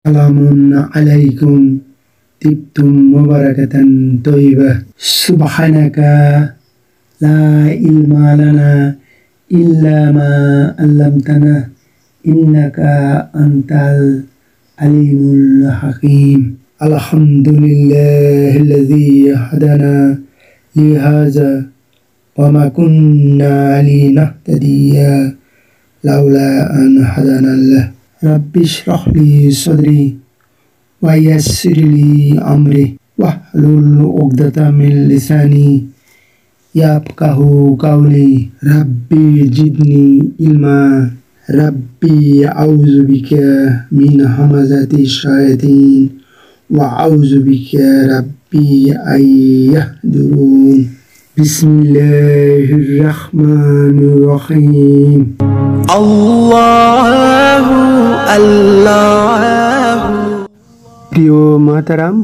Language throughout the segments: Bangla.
সালামুন আলাইকুম তিবতুম মুবারাকাতান তয়্যিবা সুবহানাকা লা ইলমা লানা ইল্লা মা আল্লামতানা ইন্নাকা আনতাল আলিমুল হাকিম আলহামদুলিল্লাহিল্লাযী হাদানা লিহাযা ওয়া মা কুন্না লিনাহতাদিয়া লাউলা আন হাদানাল্লাহ রাব্বি ইশরাহ লি সাদরি ওয়া ইয়াসসির লি আমরি ওয়াহলুল উকদাতাম মিন লিসানি ইয়াফকাহু কাওলি রাব্বি জিদনি ইলমা রাব্বি আউযু বিকা মিন হামাযাতি শায়াতিন ওয়া আউযু বিকা রাব্বি আন ইয়াহদুরুন বিসমিল্লাহির রহমানির রহিম আল্লাহু আল্লাহু। প্রিয় মাতারাম,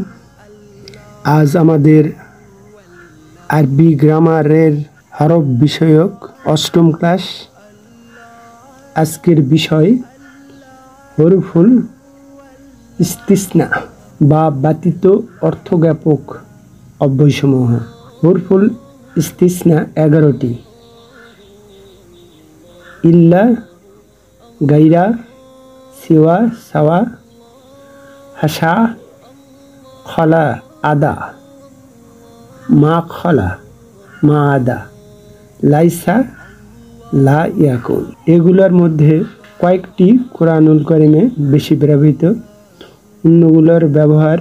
আজ আমাদের আরবি গ্রামারের হরফ বিষয়ক অষ্টম ক্লাস। আজকের বিষয় হরফুল ইস্তিসনা বা ব্যতীত অর্থজ্ঞাপক অব্যয়সমূহ। হরফুল ইস্তিসনা 11টি: ইল্লা, গাইরা, সিওয়া, সাওয়া, হাসা, খলা, আদা, মা খলা, মা আদা, লাইসা, লা ইয়াকুন। এগুলোর মধ্যে কয়েকটি কোরআনুল কারিমে বেশি ব্যবহৃত, অন্যগুলোর ব্যবহার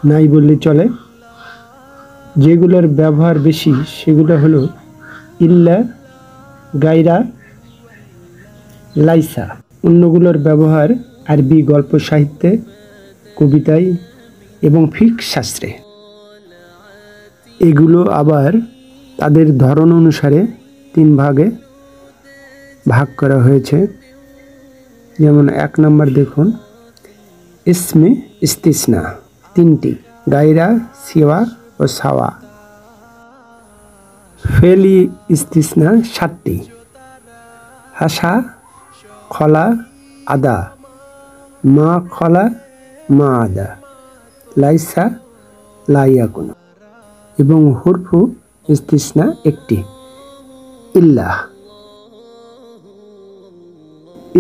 নাই বললে চলে। যেগুলোর ব্যবহার বেশি সেগুলো হলো ইল্লা, গাইরা, লাইসা। অন্যগুলোর ব্যবহার আরবি গল্প সাহিত্যে, কবিতায় এবং ফিকহ শাস্ত্রে। এগুলো আবার তাদের ধরন অনুসারে 3 ভাগে ভাগ করা হয়েছে। যেমন 1 নম্বর দেখুন, ইসমে ইস্তিসনা 3টি: গাইরা, সিওয়া ও সাওয়া। ফেলি ইস্তিসনা 7টি: হাসা, খলা, আদা, মা খলা, মা আদা, লাইসা, লা ইয়াকুন। এবং হরফু ইস্তিসনা 1টি, ইল্লা।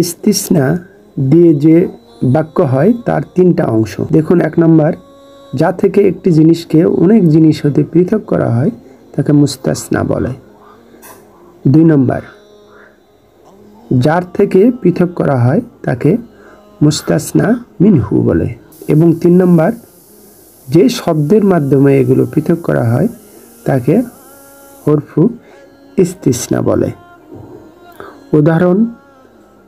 ইস্তিসনা দিয়ে যে বাক্য হয় তার 3টা অংশ। দেখুন 1 নম্বর, যা থেকে একটি জিনিসকে অনেক জিনিস হতে পৃথক করা হয় তাকে মুস্তাসনা বলে। 2 নম্বর, যার থেকে পৃথক করা হয় তাকে মুস্তাসনা মিনহু বলে। এবং 3 নম্বর, যে শব্দের মাধ্যমে এগুলো পৃথক করা হয় তাকে হরফু ইস্তিসনা বলে। উদাহরণ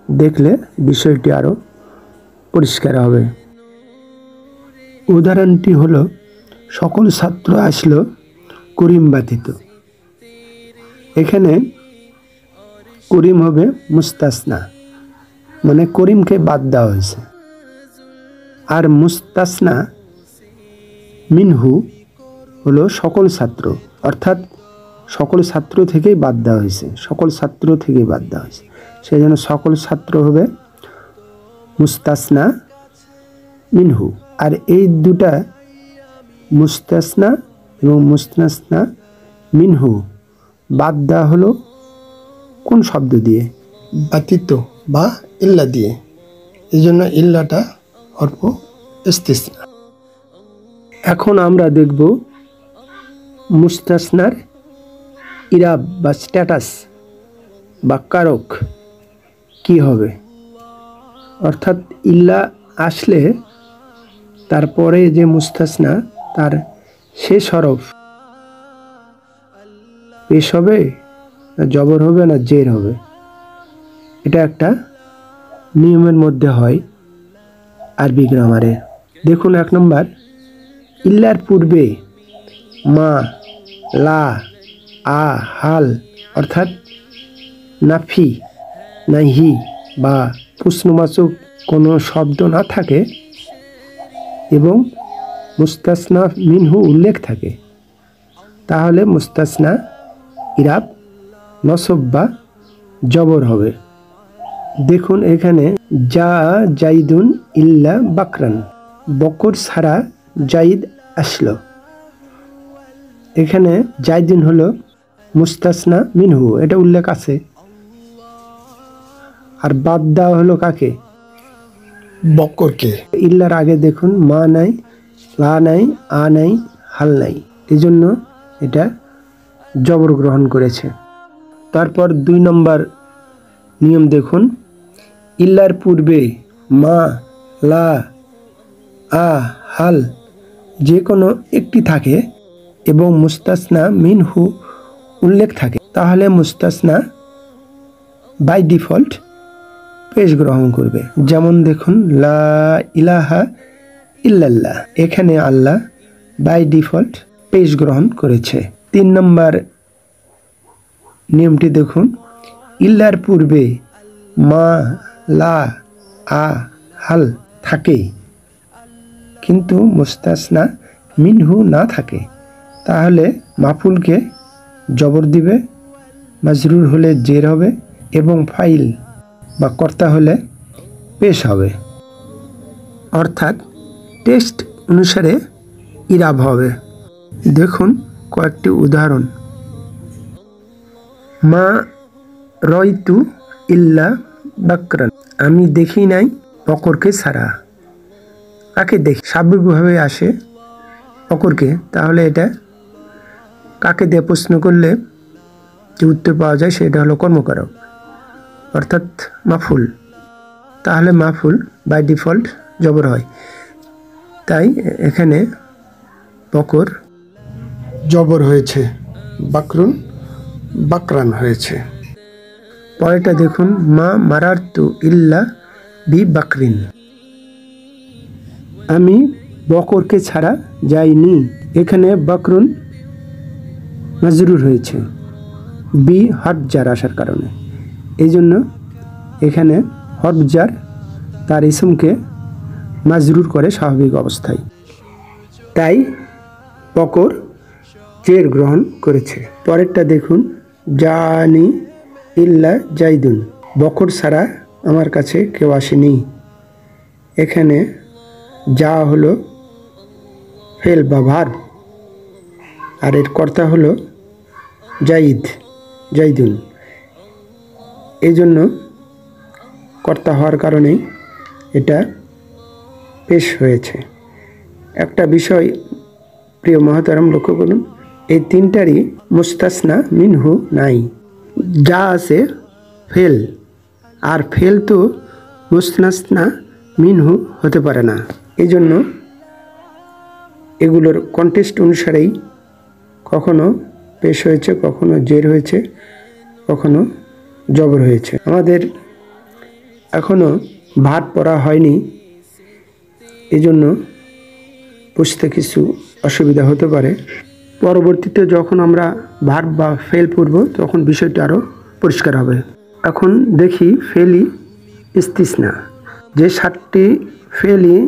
দেখলে বিষয়টি আরো পরিষ্কার হবে। উদাহরণটি হলো, সকল ছাত্র আসলো করিম ব্যতীত। এখানে করিম হবে মুস্তাসনা, মানে করিমকে বাদ দেওয়া হয়েছে। আর মুস্তাসনা মিনহু হলো সকল ছাত্র, অর্থাৎ সকল ছাত্র থেকেই বাদ দেওয়া হয়েছে, সকল ছাত্র থেকেই বাদ দেওয়া হয়েছে। সেই জন্য সকল ছাত্র হবে মুস্তাসনা মিনহু। আর এই দুটা মুস্তাসনা এবং মুস্তাসনা মিনহু বাদ দেওয়া হলো কোন শব্দ দিয়ে? ব্যতীত বা ইল্লা দিয়ে। এই জন্য ইল্লাটা হরফ ইস্তিসনা। এখন আমরা দেখব মুস্তাসনার ইরাব বা স্ট্যাটাস বা কারক কি হবে। অর্থাৎ ইল্লা আসলে তারপরে যে মুস্তাসনা তার শেষ হরফ পেশ হবে না জবর হবে না জের হবে। এটা একটা নিয়মের মধ্যে হয় আরবি গ্রামারে। দেখুন 1 নম্বর, ইল্লার পূর্বে মা, লা, আ, হাল অর্থাৎ নাফি, নাহি বা প্রশ্নবাচক কোনো শব্দ না থাকে এবং মুস্তাসনা মিনহু উল্লেখ থাকে, তাহলে মুস্তাসনা ইরাব নসব বা জবর হবে। দেখুন এখানে যা জাইদুন ইল্লা বাকরান, বকর ছাড়া জাইদ আসলো। এখানে জাইদুন হলো মুস্তাসনা মিনহু, এটা উল্লেখ আছে। আর বাদ দেওয়া হলো কাকে? বক্করকে। ইল্লার আগে দেখুন মা নাই, লা নাই, আ নাই, হাল নাই, এই জন্য এটা জবর গ্রহণ করেছে। তারপর 2 নম্বর নিয়ম দেখুন, ইল্লার পূর্বে মা, লা, আ, হাল যে কোনো একটি থাকে এবং মুস্তাসনা মিনহু উল্লেখ থাকে, তাহলে মুস্তাসনা বাই ডিফল্ট পেশ গ্রহণ করবে। যেমন দেখুন লা ইলাহা ইল্লাল্লাহ, এখানে আল্লাহ বাই ডিফল্ট পেশ গ্রহণ করেছে। 3 নম্বর নিয়মটি দেখুন, ইল্লার পূর্বে মা, লা, আ, হাল থাকে কিন্তু মুস্তাসনা মিনহু না থাকে, তাহলে মাফুলকে জবর দিবে, মাজরুর হলে জের হবে এবং ফাইল বা কর্তা হলে পেশ হবে, অর্থাৎ টেক্সট অনুসারে ইরাব হবে। দেখুন কয়েকটি উদাহরণ, মা রয়তু ইল্লা বাকরান, আমি দেখি নাই বকরকে ছাড়া। কাকে দেখি? স্বাভাবিকভাবে আসে বকরকে, তাহলে এটা কাকে দিয়ে প্রশ্ন করলে যে উত্তর পাওয়া যায় সেটা হলো কর্মকারক, অর্থাৎ মাফুল। তাহলে মাফুল বাই ডিফল্ট জবর হয়, তাই এখানে বকর জবর হয়েছে, বাকরুন বাকরান হয়েছে। পরেরটা দেখুন, মা মারারতু ইল্লা বি বাকরিন, আমি বকরকে ছাড়া যাইনি। এখানে বাকরুন মাজরুর হয়েছে বি হরফ জার আসার কারণে, এই জন্য এখানে হরফ জার তার ইসমকে মাজরুর করে স্বাভাবিক অবস্থায়, তাই বকর জের গ্রহণ করেছে। পরেরটা দেখুন, জানি ইল্লা জাইদুন, বকর ছাড়া আমার কাছে কেউ আসেনি। এখানে যা হলো ফেল বা ভার্ব, আর এর কর্তা হলো জাইদ, জাইদুন, এই জন্য কর্তা হওয়ার কারণেই এটা পেশ হয়েছে। একটা বিষয় প্রিয় মহতারাম লক্ষ্য করুন, এই তিনটারই মুস্তাসনা মিনহু নাই। যা আছে ফেল, আর ফেল তো মুস্তাসনা মিনহু হতে পারে না, এই জন্য এগুলোর কন্টেক্সট অনুসারেই কখনো পেশ হয়েছে, কখনো জের হয়েছে, কখনো জবর হয়েছে। আমাদের এখনো ভাত পড়া হয়নি, এই জন্য বুঝতে কিছু অসুবিধা হতে পারে। পরবর্তীতে যখন আমরা ভার্ব বা ফেল পড়ব তখন বিষয়টা আরও পরিষ্কার হবে। এখন দেখি ফেলি ইস্তিসনা, যে 7টি ফেলি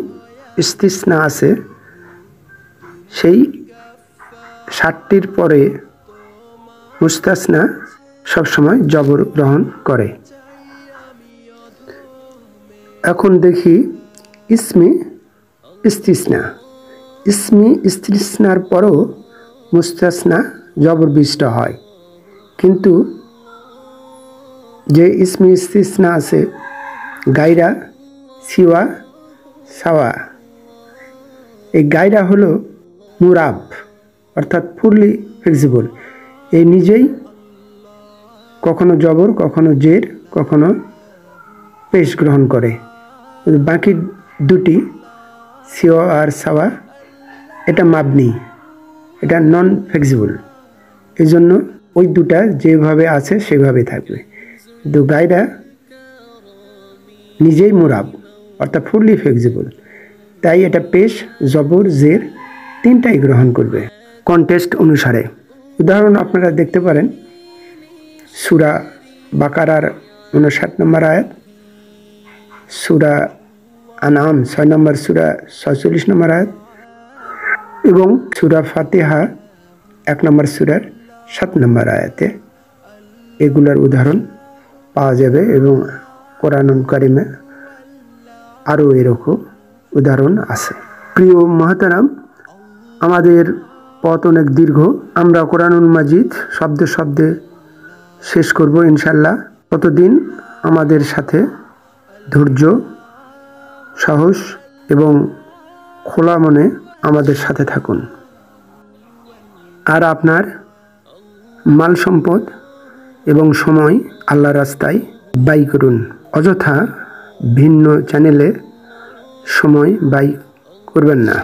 ইস্তিসনা আছে সেই 7টির পরে মুস্তাসনা সবসময় জবর গ্রহণ করে। এখন দেখি ইসমি ইস্তিসনা, ইসমি ইস্তিসনার পরও মুস্তাসনা জবরবিষ্ট হয়, কিন্তু যে ইসমি ইস্তিসনা আছে গায়রা, সিওয়া, সাওয়া, এই গায়রা হলো মুরাব, অর্থাৎ ফুললি ফ্লেক্সিবল, এই নিজেই কখনো জবর, কখনো জের, কখনো পেশ গ্রহণ করে। বাকি দুটি সিওয়া আর সাওয়া এটা মাবনি, এটা নন ফ্লেক্সিবল, এই জন্য ওই দুটা যেভাবে আছে সেভাবে থাকবে। কিন্তু গায়রা নিজেই মুরাব, অর্থাৎ ফুললি ফ্লেক্সিবল, তাই এটা পেশ, জবর, জের তিনটাই গ্রহণ করবে কন্টেক্সট অনুসারে। উদাহরণ আপনারা দেখতে পারেন সূরা বাকারার 59 নম্বর আয়াত, সূরা আনআম 6 নম্বর সূরা 46 নম্বর আয়াত এবং সূরা ফাতিহা 1 নম্বর সূরার 7 নম্বর আয়াতে এগুলোর উদাহরণ পাওয়া যাবে এবং কোরআনুল কারিমে আরও এরকম উদাহরণ আছে। প্রিয় মহতারাম, আমাদের পথ অনেক দীর্ঘ। আমরা কোরআনুল মাজিদ শব্দে শব্দে শেষ করব ইনশাল্লাহ। ততদিন আমাদের সাথে ধৈর্য, সাহস এবং খোলা মনে আমাদের সাথে থাকুন। আর আপনার মাল সম্পদ এবং সময় আল্লাহর রাস্তায় ব্যয় করুন। অযথা ভিন্ন চ্যানেলে সময় ব্যয় করবেন না।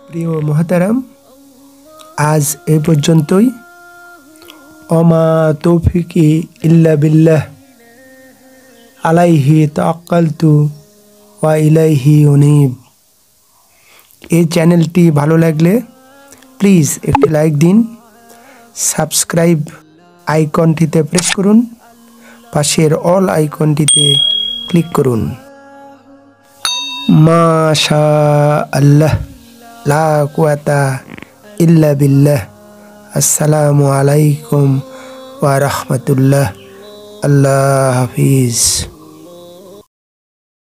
প্রিয় মহতারাম, আজ এই পর্যন্তই। অমা তৌফিকি ইল্লা বিল্লাহ, আলাইহি তাওয়াক্কালতু ওয়া ইলাইহি উনীব। এই চ্যানেলটি ভালো লাগলে প্লিজ একটি লাইক দিন, সাবস্ক্রাইব আইকনটিতে প্রেস করুন, পাশের অল আইকনটিতে ক্লিক করুন। মাশা আল্লাহ, লা কুওয়াতা ইল্লা বিল্লাহ। আসসালামু আলাইকুম ওয়া রাহমাতুল্লাহ। আল্লাহ হাফিজ।